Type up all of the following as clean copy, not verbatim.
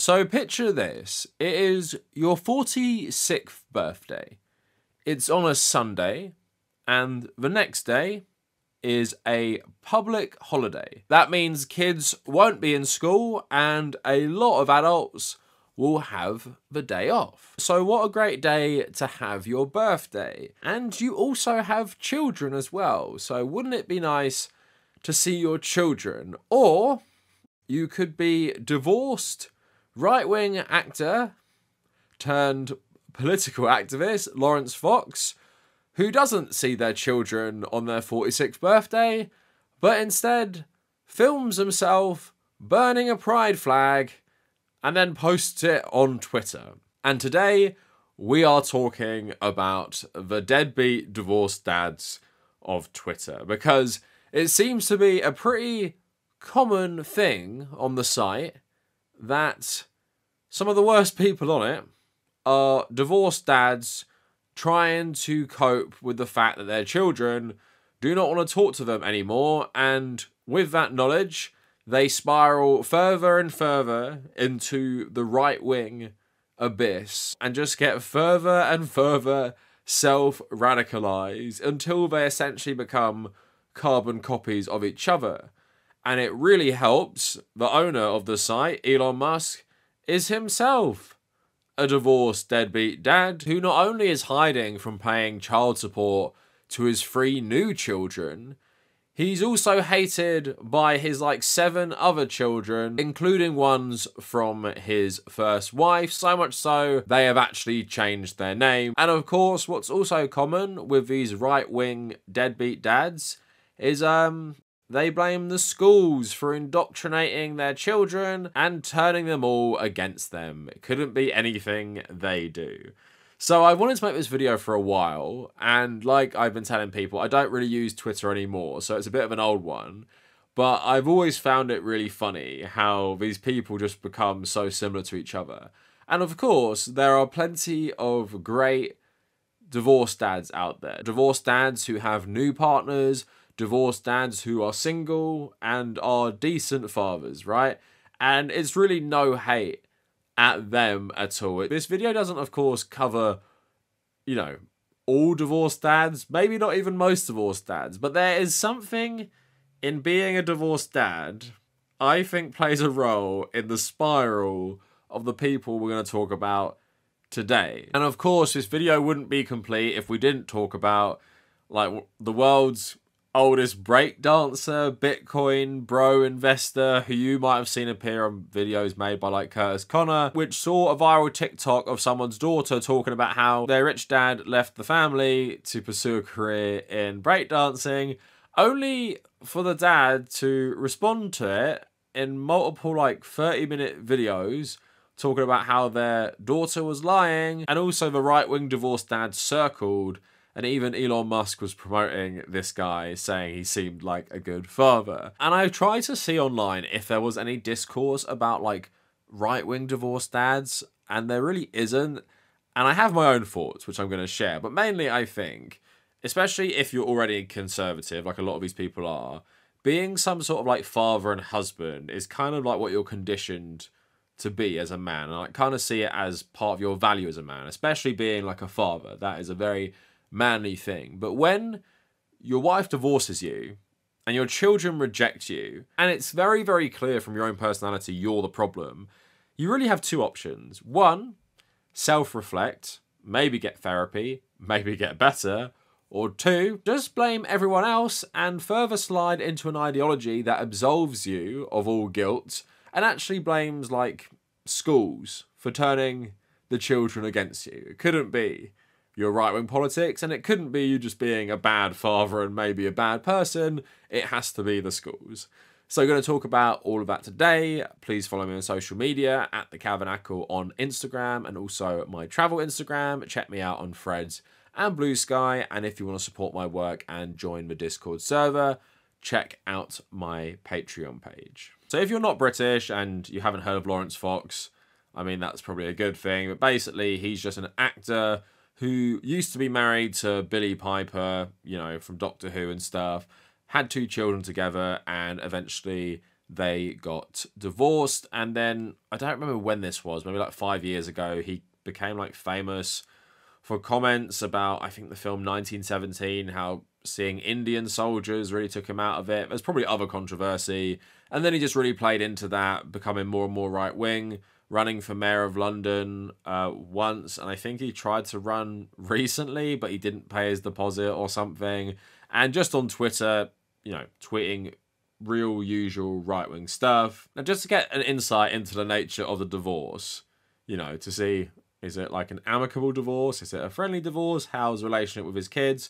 So picture this. It is your 46th birthday. It's on a Sunday, and the next day is a public holiday. That means kids won't be in school and a lot of adults will have the day off. So what a great day to have your birthday. And you also have children as well. So wouldn't it be nice to see your children? Or you could be divorced right-wing actor turned political activist Laurence Fox, who doesn't see their children on their 46th birthday, but instead films himself burning a pride flag and then posts it on Twitter. And today, we are talking about the deadbeat divorced dads of Twitter, because it seems to be a pretty common thing on the site that some of the worst people on it are divorced dads trying to cope with the fact that their children do not want to talk to them anymore, and with that knowledge, they spiral further and further into the right-wing abyss and just get further and further self-radicalized until they essentially become carbon copies of each other. And it really helps the owner of the site, Elon Musk, is himself a divorced deadbeat dad who not only is hiding from paying child support to his 3 new children, he's also hated by his 7 other children, including ones from his first wife, so much so they have actually changed their name. And of course, what's also common with these right-wing deadbeat dads is they blame the schools for indoctrinating their children and turning them all against them. It couldn't be anything they do. So I wanted to make this video for a while, and like I've been telling people, I don't really use Twitter anymore, so it's a bit of an old one. But I've always found it really funny how these people just become so similar to each other. And of course, there are plenty of great divorced dads out there. Divorced dads who have new partners, divorced dads who are single and are decent fathers, right? And it's really no hate at them at all. This video doesn't, of course, cover, all divorced dads, maybe not even most divorced dads, but there is something in being a divorced dad I think plays a role in the spiral of the people we're going to talk about today. And of course, this video wouldn't be complete if we didn't talk about the world's oldest breakdancer, Bitcoin bro investor, who you might have seen appear on videos made by Curtis Connor, which saw a viral TikTok of someone's daughter talking about how their rich dad left the family to pursue a career in breakdancing, only for the dad to respond to it in multiple 30-minute videos talking about how their daughter was lying, and also the right-wing divorced dad circled. And even Elon Musk was promoting this guy, saying he seemed like a good father. And I tried to see online if there was any discourse about right-wing divorced dads, and there really isn't. And I have my own thoughts, which I'm going to share. But mainly I think, especially if you're already conservative, like a lot of these people are, being some sort of father and husband is kind of what you're conditioned to be as a man. And I kind of see it as part of your value as a man, especially being a father. That is a very manly thing. But when your wife divorces you and your children reject you, and it's very, very clear from your own personality you're the problem, you really have 2 options. 1, self-reflect, maybe get therapy, maybe get better. Or 2, just blame everyone else and further slide into an ideology that absolves you of all guilt and actually blames schools for turning the children against you. It couldn't be your right-wing politics, and it couldn't be you just being a bad father and maybe a bad person. It has to be the schools. So we're going to talk about all of that today. Please follow me on social media at the Kavernacle on Instagram, and also my travel Instagram. Check me out on Threads and Blue Sky. And if you want to support my work and join the Discord server, check out my Patreon page. So if you're not British and you haven't heard of Laurence Fox, I mean, that's probably a good thing. But basically, he's just an actor who used to be married to Billie Piper, from Doctor Who and stuff, had 2 children together, and eventually they got divorced. And then, I don't remember when this was, maybe like 5 years ago, he became like famous for comments about, I think, the film 1917, how seeing Indian soldiers really took him out of it. There's probably other controversy. And then he just really played into that, becoming more and more right-wing, running for mayor of London once. And I think he tried to run recently, but he didn't pay his deposit or something. And just on Twitter, you know, tweeting real usual right-wing stuff. Now, just to get an insight into the nature of the divorce, you know, to see, is it like an amicable divorce? Is it a friendly divorce? How's the relationship with his kids?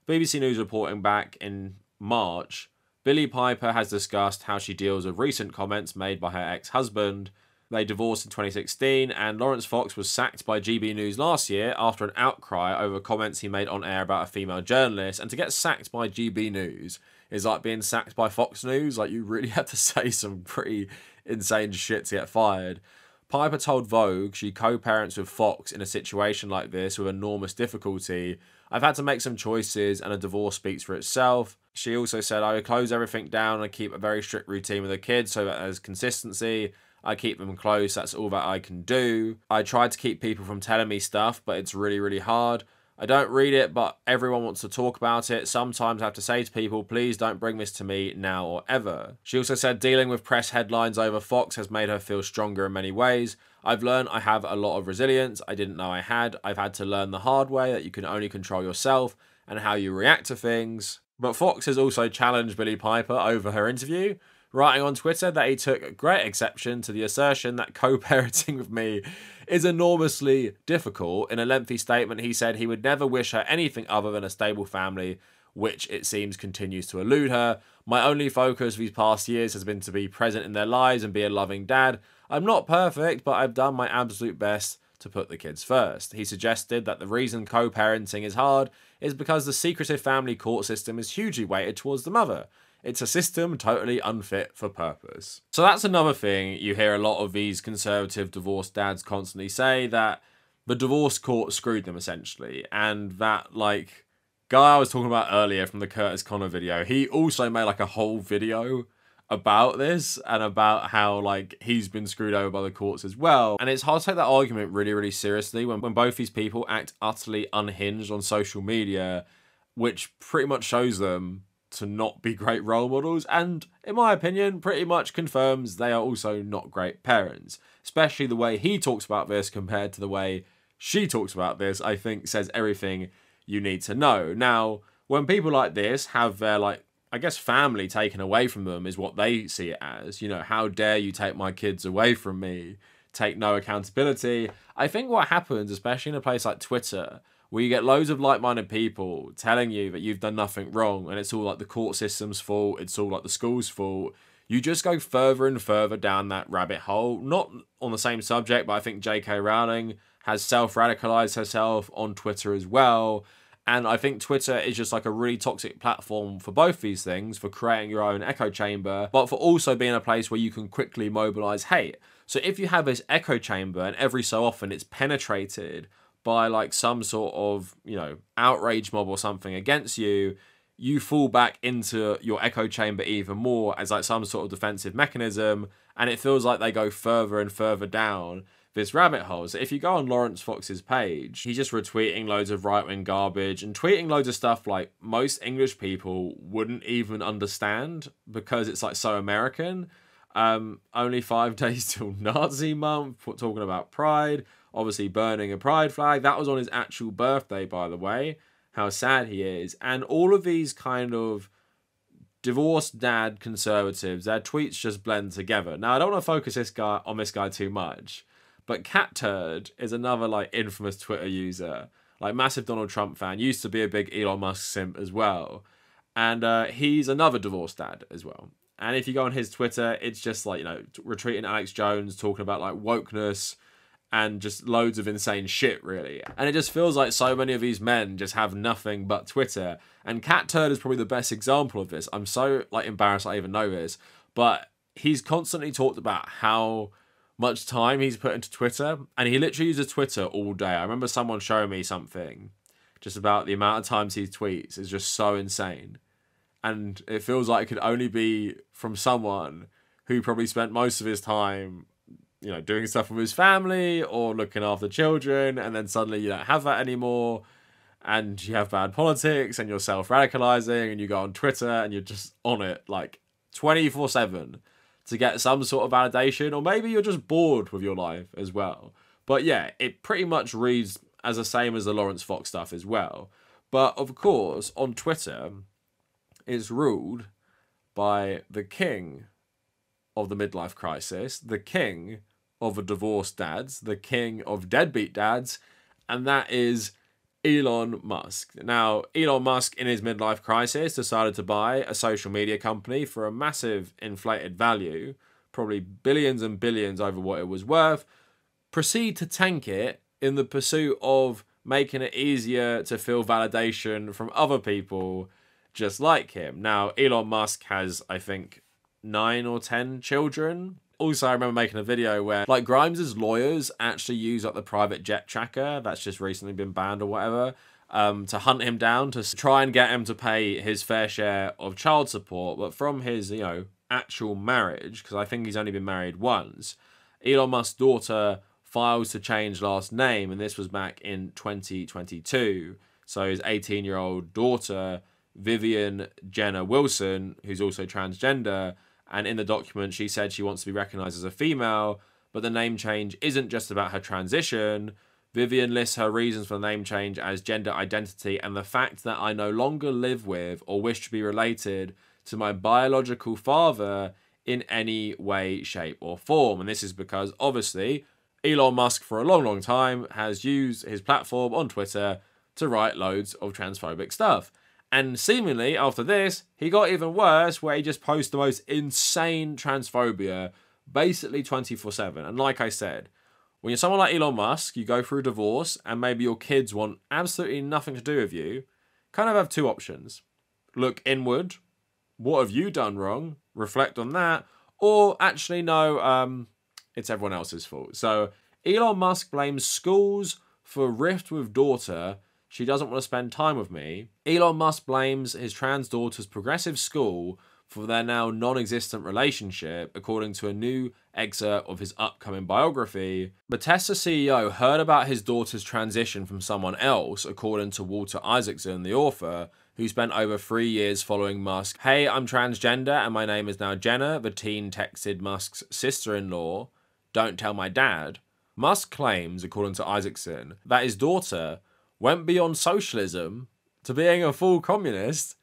BBC News reporting back in March, Billie Piper has discussed how she deals with recent comments made by her ex-husband. They divorced in 2016, and Laurence Fox was sacked by GB News last year after an outcry over comments he made on air about a female journalist. And to get sacked by GB News is like being sacked by Fox News. Like, you really have to say some pretty insane shit to get fired. Piper told Vogue she co-parents with Fox in a situation like this with enormous difficulty. I've had to make some choices and a divorce speaks for itself. She also said, I would close everything down and keep a very strict routine with the kids so that there's consistency. I keep them close, that's all that I can do. I tried to keep people from telling me stuff, but it's really, really hard. I don't read it, but everyone wants to talk about it. Sometimes I have to say to people, please don't bring this to me now or ever. She also said dealing with press headlines over Fox has made her feel stronger in many ways. I've learned I have a lot of resilience I didn't know I had. I've had to learn the hard way that you can only control yourself and how you react to things. But Fox has also challenged Billie Piper over her interview, writing on Twitter that he took great exception to the assertion that co-parenting with me is enormously difficult. In a lengthy statement, he said he would never wish her anything other than a stable family, which it seems continues to elude her. My only focus these past years has been to be present in their lives and be a loving dad. I'm not perfect, but I've done my absolute best to put the kids first. He suggested that the reason co-parenting is hard is because the secretive family court system is hugely weighted towards the mother. It's a system totally unfit for purpose. So that's another thing you hear a lot of these conservative divorced dads constantly say, that the divorce court screwed them essentially. And that, like, guy I was talking about earlier from the Curtis Connor video, he also made like a whole video about this and about how, like, he's been screwed over by the courts as well. And it's hard to take that argument really, really seriously when both these people act utterly unhinged on social media, which pretty much shows them to not be great role models, and in my opinion pretty much confirms they are also not great parents. Especially the way he talks about this compared to the way she talks about this, I think says everything you need to know. Now, when people like this have their, like, I guess family taken away from them is what they see it as, you know, how dare you take my kids away from me, take no accountability. I think what happens, especially in a place like Twitter, where you get loads of like-minded people telling you that you've done nothing wrong and it's all like the court system's fault, it's all like the school's fault, you just go further and further down that rabbit hole. Not on the same subject, but I think J.K. Rowling has self-radicalized herself on Twitter as well. And I think Twitter is just like a really toxic platform for both these things, for creating your own echo chamber, but for also being a place where you can quickly mobilize hate. So if you have this echo chamber and every so often it's penetrated by like some sort of, you know, outrage mob or something against you, you fall back into your echo chamber even more as like some sort of defensive mechanism, and it feels like they go further and further down this rabbit hole. So if you go on Laurence Fox's page, he's just retweeting loads of right-wing garbage and tweeting loads of stuff like most English people wouldn't even understand because it's like so American. Only 5 days till Nazi month, talking about pride, obviously burning a pride flag. That was on his actual birthday, by the way. How sad he is. And all of these kind of divorced dad conservatives, their tweets just blend together. Now, I don't want to focus this guy too much, but Cat Turd is another like infamous Twitter user, like massive Donald Trump fan, used to be a big Elon Musk simp as well. And he's another divorced dad as well. And if you go on his Twitter, it's just like, you know, retweeting Alex Jones, talking about like wokeness and just loads of insane shit, really. And it just feels like so many of these men just have nothing but Twitter. And Cat Turd is probably the best example of this. I'm so like embarrassed I even know this, but he's constantly talked about how much time he's put into Twitter, and he literally uses Twitter all day. I remember someone showing me something just about the amount of times he tweets is just so insane. And it feels like it could only be from someone who probably spent most of his time, you know, doing stuff with his family or looking after children, and then suddenly you don't have that anymore, and you have bad politics, and you're self-radicalizing, and you go on Twitter, and you're just on it, like, 24/7 to get some sort of validation, or maybe you're just bored with your life as well. But yeah, it pretty much reads as the same as the Laurence Fox stuff as well. But of course, on Twitter, it's ruled by the king of the midlife crisis, the king of the divorced dads, the king of deadbeat dads, and that is Elon Musk. Now, Elon Musk, in his midlife crisis, decided to buy a social media company for a massive inflated value, probably billions and billions over what it was worth, proceed to tank it in the pursuit of making it easier to feel validation from other people just like him. Now, Elon Musk has, I think, 9 or 10 children. Also, I remember making a video where, like, Grimes's lawyers actually use, like, the private jet tracker that's just recently been banned or whatever, to hunt him down, to try and get him to pay his fair share of child support. But from his, you know, actual marriage, because I think he's only been married once, Elon Musk's daughter files to change last name, and this was back in 2022. So his 18-year-old daughter, Vivian Jenner Wilson, who's also transgender, and in the document she said she wants to be recognised as a female, but the name change isn't just about her transition. Vivian lists her reasons for the name change as gender identity and the fact that I no longer live with or wish to be related to my biological father in any way, shape or form. And this is because, obviously, Elon Musk for a long, long time has used his platform on Twitter to write loads of transphobic stuff. And seemingly, after this, he got even worse, where he just posts the most insane transphobia, basically 24/7. And like I said, when you're someone like Elon Musk, you go through a divorce, and maybe your kids want absolutely nothing to do with you, kind of have two options. Look inward. What have you done wrong? Reflect on that. Or actually, no, it's everyone else's fault. So Elon Musk blames schools for rift with daughter. She doesn't want to spend time with me. Elon Musk blames his trans daughter's progressive school for their now non-existent relationship, according to a new excerpt of his upcoming biography. Bethesda CEO heard about his daughter's transition from someone else, according to Walter Isaacson, the author, who spent over 3 years following Musk. Hey, I'm transgender and my name is now Jenna, the teen texted Musk's sister-in-law. Don't tell my dad. Musk claims, according to Isaacson, that his daughter went beyond socialism to being a full communist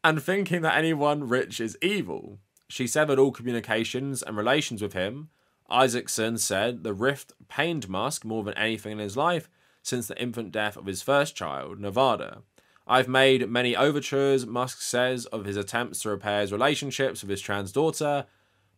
and thinking that anyone rich is evil. She severed all communications and relations with him. Isaacson said the rift pained Musk more than anything in his life since the infant death of his first child, Nevada. I've made many overtures, Musk says, of his attempts to repair his relationships with his trans daughter,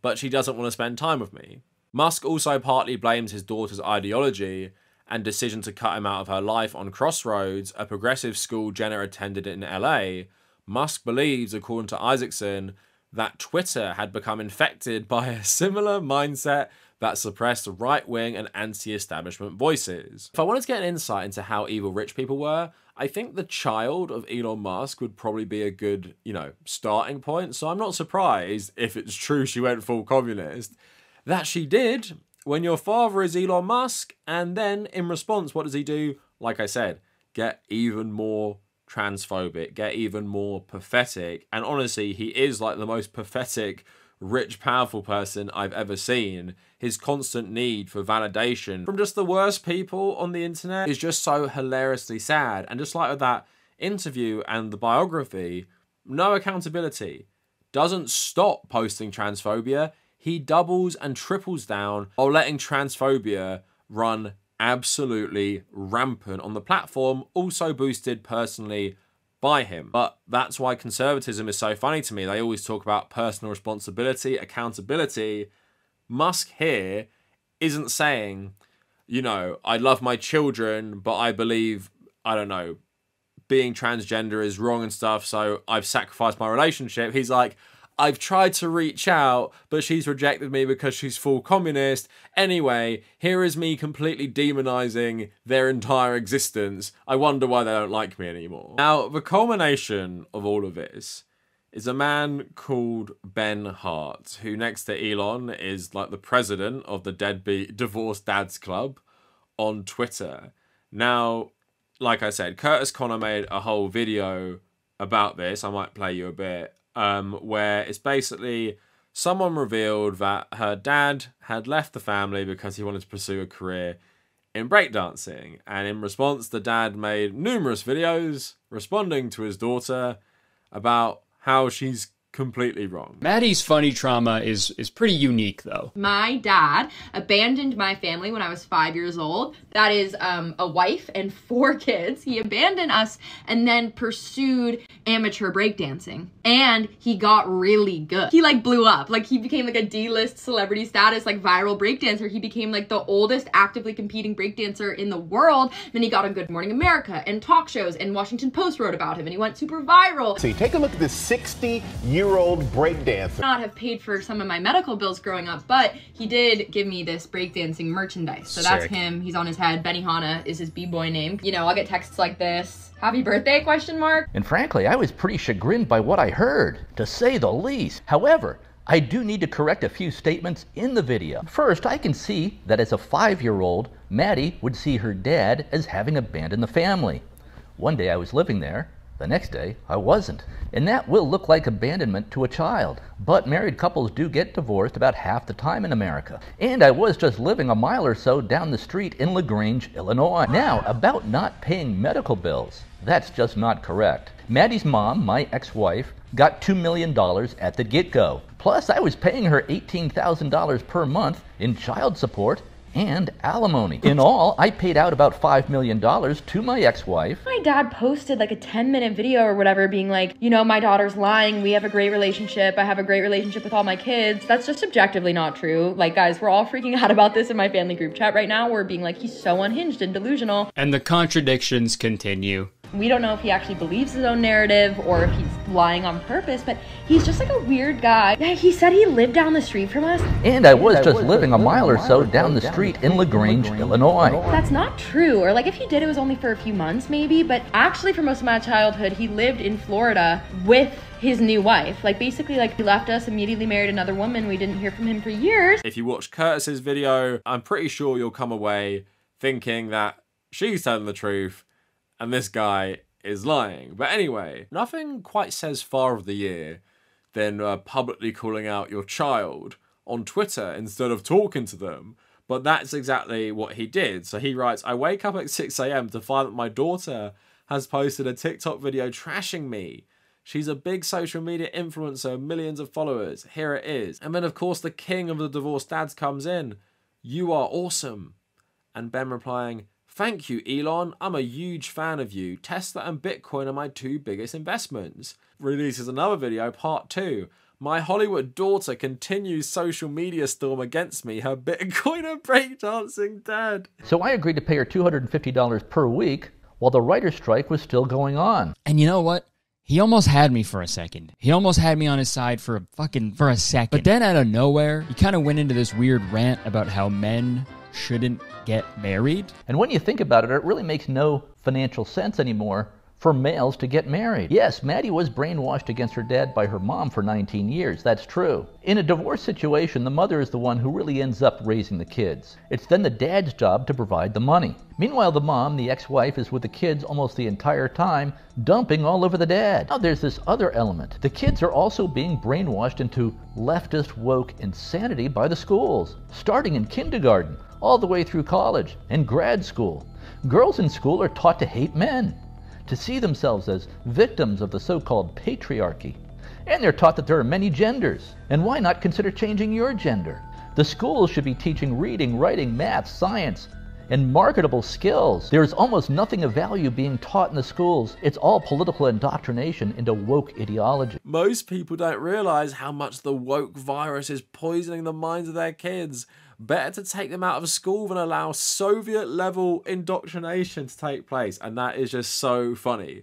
but she doesn't want to spend time with me. Musk also partly blames his daughter's ideology and decision to cut him out of her life on Crossroads, a progressive school Jenner attended in LA. Musk believes, according to Isaacson, that Twitter had become infected by a similar mindset that suppressed right-wing and anti-establishment voices. If I wanted to get an insight into how evil rich people were, I think the child of Elon Musk would probably be a good, starting point. So I'm not surprised, if it's true she went full communist, that she did. When your father is Elon Musk, and then in response, what does he do? Like I said, get even more transphobic, get even more pathetic. And honestly, he is like the most pathetic, rich, powerful person I've ever seen. His constant need for validation from just the worst people on the internet is just so hilariously sad. And just like with that interview and the biography, no accountability. Doesn't stop posting transphobia. He doubles and triples down while letting transphobia run absolutely rampant on the platform, also boosted personally by him. But that's why conservatism is so funny to me. They always talk about personal responsibility, accountability. Musk here isn't saying, I love my children, but I believe, being transgender is wrong and stuff, so I've sacrificed my relationship. He's like, I've tried to reach out, but she's rejected me because she's full communist. Anyway, here is me completely demonizing their entire existence. I wonder why they don't like me anymore. Now, the culmination of all of this is a man called Ben Hart, who next to Elon is like the president of the Deadbeat Divorced Dads Club on Twitter. Now, like I said, Curtis Connor made a whole video about this. I might play you a bit, where it's basically someone revealed that her dad had left the family because he wanted to pursue a career in breakdancing. And in response, the dad made numerous videos responding to his daughter about how she's completely wrong. Maddie's funny trauma is pretty unique, though. My dad abandoned my family when I was 5 years old. That is a wife and 4 kids. He abandoned us and then pursued amateur breakdancing. And he got really good. He like blew up. Like he became like a D-list celebrity status, like viral breakdancer. He became like the oldest actively competing breakdancer in the world. Then he got on Good Morning America and talk shows, and Washington Post wrote about him, and he went super viral. See, take a look at this 60-year-old breakdancer. Not have paid for some of my medical bills growing up, but he did give me this breakdancing merchandise. So that's him. He's on his head. Benihana is his b-boy name. You know, I'll get texts like this. Happy birthday, question mark. And frankly, I was pretty chagrined by what I heard, to say the least. However, I do need to correct a few statements in the video. First, I can see that as a 5-year-old, Maddie would see her dad as having abandoned the family. One day I was living there, the next day I wasn't. And that will look like abandonment to a child. But married couples do get divorced about half the time in America. And I was just living a mile or so down the street in LaGrange, Illinois. Now, about not paying medical bills. That's just not correct. Maddie's mom, my ex-wife, got $2 million at the get-go. Plus, I was paying her $18,000 per month in child support and alimony. In all, I paid out about $5 million to my ex-wife. My dad posted like a 10-minute video or whatever being like, you know, my daughter's lying. We have a great relationship. I have a great relationship with all my kids. That's just objectively not true. Like, guys, we're all freaking out about this in my family group chat right now. We're being like, he's so unhinged and delusional. And the contradictions continue. We don't know if he actually believes his own narrative or if he's lying on purpose, but he's just like a weird guy. Yeah, he said he lived down the street from us. And I was just living a mile or so down the street in LaGrange, Illinois. That's not true. Or like if he did, it was only for a few months maybe, but actually for most of my childhood, he lived in Florida with his new wife. Like basically like he left us, immediately married another woman. We didn't hear from him for years. If you watch Curtis's video, I'm pretty sure you'll come away thinking that she's telling the truth and this guy is lying. But anyway, nothing quite says Father of the Year than publicly calling out your child on Twitter instead of talking to them. But that's exactly what he did. So he writes, I wake up at 6 a.m. to find that my daughter has posted a TikTok video trashing me. She's a big social media influencer, millions of followers. Here it is. And then, of course, the king of the divorced dads comes in. You are awesome. And Ben replying, thank you, Elon. I'm a huge fan of you. Tesla and Bitcoin are my 2 biggest investments. Releases another video, part 2. My Hollywood daughter continues social media storm against me. Her Bitcoiner breakdancing dad. So I agreed to pay her $250 per week while the writer's strike was still going on. And you know what? He almost had me for a second. He almost had me on his side for a second. But then out of nowhere, he kind of went into this weird rant about how men shouldn't get married. And when you think about it, it really makes no financial sense anymore for males to get married. Yes, Maddie was brainwashed against her dad by her mom for 19 years, that's true. In a divorce situation, the mother is the one who really ends up raising the kids. It's then the dad's job to provide the money. Meanwhile, the mom, the ex-wife, is with the kids almost the entire time, dumping all over the dad. Now there's this other element. The kids are also being brainwashed into leftist woke insanity by the schools, starting in kindergarten, all the way through college and grad school. Girls in school are taught to hate men, to see themselves as victims of the so-called patriarchy. And they're taught that there are many genders. And why not consider changing your gender? The schools should be teaching reading, writing, math, science, and marketable skills. There is almost nothing of value being taught in the schools. It's all political indoctrination into woke ideology. Most people don't realize how much the woke virus is poisoning the minds of their kids. Better to take them out of school than allow Soviet-level indoctrination to take place. And that is just so funny.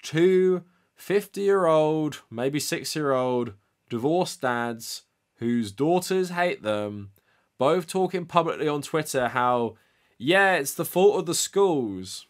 2 50-year-old, maybe 6-year-old divorced dads whose daughters hate them, both talking publicly on Twitter how, yeah, it's the fault of the schools.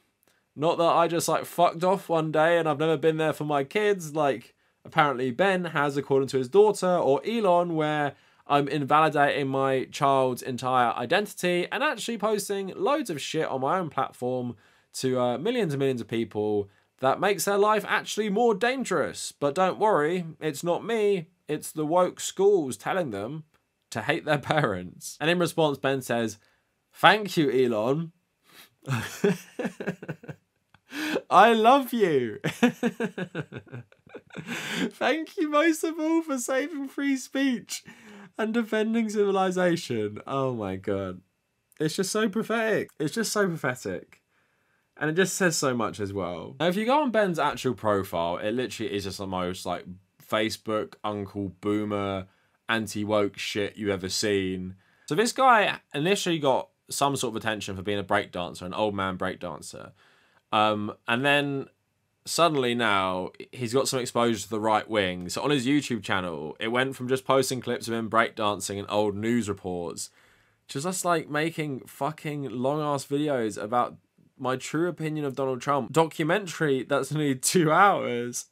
Not that I just like fucked off one day and I've never been there for my kids. Like, apparently Ben has, according to his daughter, or Elon, where I'm invalidating my child's entire identity and actually posting loads of shit on my own platform to millions and millions of people that makes their life actually more dangerous. But don't worry, it's not me, it's the woke schools telling them to hate their parents. And in response, Ben says, "Thank you, Elon. I love you. Thank you most of all for saving free speech and defending civilization." Oh my god. It's just so pathetic. It's just so pathetic. And it just says so much as well. Now, if you go on Ben's actual profile, it literally is just the most like Facebook Uncle Boomer anti-woke shit you ever seen. So this guy initially got some sort of attention for being a breakdancer, an old man breakdancer. And then suddenly now he's got some exposure to the right wing. So on his YouTube channel, it went from just posting clips of him breakdancing and old news reports to just like making fucking long ass videos about my true opinion of Donald Trump. Documentary that's nearly 2 hours.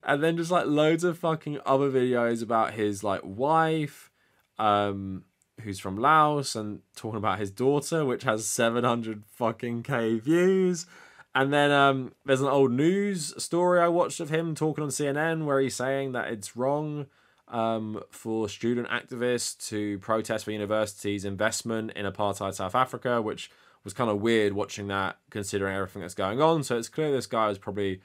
And then just like loads of fucking other videos about his like wife, who's from Laos, and talking about his daughter, which has 700 fucking K views. And then there's an old news story I watched of him talking on CNN where he's saying that it's wrong for student activists to protest for universities' investment in apartheid South Africa, which was kind of weird watching that considering everything that's going on. So it's clear this guy is probably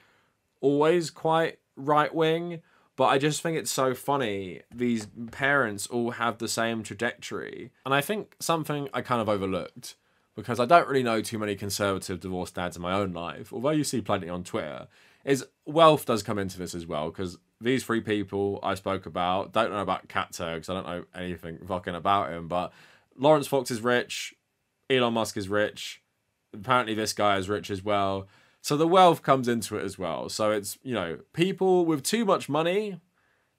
always quite right-wing. But I just think it's so funny. These parents all have the same trajectory. And I think something I kind of overlooked, because I don't really know too many conservative divorced dads in my own life, although you see plenty on Twitter, is wealth does come into this as well, because these three people I spoke about, don't know about Kato, because I don't know anything fucking about him, but Laurence Fox is rich, Elon Musk is rich, apparently this guy is rich as well. So the wealth comes into it as well. So it's, you know, people with too much money,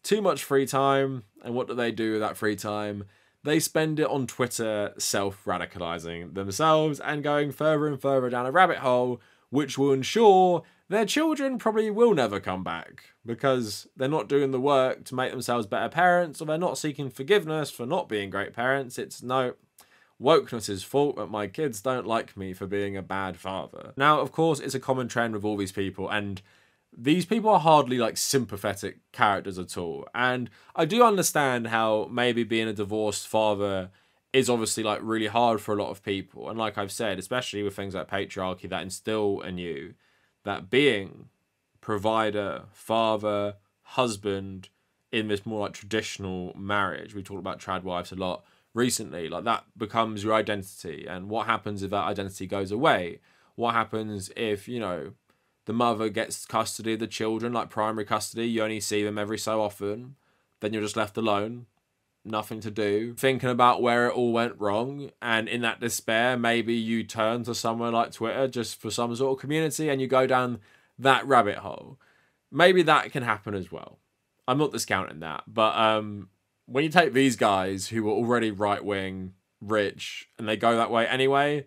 too much free time, and what do they do with that free time? They spend it on Twitter self-radicalizing themselves and going further and further down a rabbit hole, which will ensure their children probably will never come back because they're not doing the work to make themselves better parents, or they're not seeking forgiveness for not being great parents. It's no, wokeness' fault that my kids don't like me for being a bad father. Now, of course, it's a common trend with all these people, and these people are hardly like sympathetic characters at all. And I do understand how maybe being a divorced father is obviously like really hard for a lot of people. And like I've said, especially with things like patriarchy that instill in you that being provider, father, husband in this more like traditional marriage, we talked about trad wives a lot recently, like that becomes your identity. And what happens if that identity goes away? What happens if, you know, the mother gets custody of the children, like primary custody, you only see them every so often, then you're just left alone, nothing to do, thinking about where it all went wrong, and in that despair, maybe you turn to somewhere like Twitter just for some sort of community and you go down that rabbit hole. Maybe that can happen as well. I'm not discounting that, but when you take these guys who were already right-wing, rich, and they go that way anyway,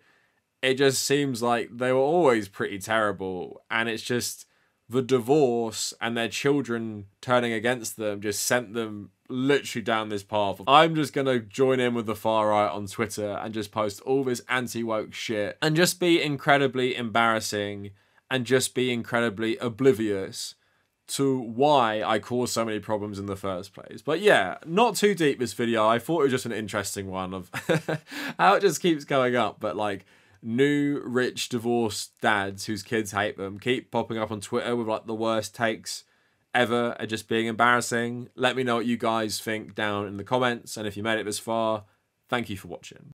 it just seems like they were always pretty terrible. And it's just the divorce and their children turning against them just sent them literally down this path. I'm just going to join in with the far right on Twitter and just post all this anti-woke shit and just be incredibly embarrassing and just be incredibly oblivious to why I caused so many problems in the first place. But yeah, not too deep this video. I thought it was just an interesting one of how it just keeps going up. But like, new rich divorced dads whose kids hate them keep popping up on Twitter with like the worst takes ever and just being embarrassing. Let me know what you guys think down in the comments. And if you made it this far, thank you for watching.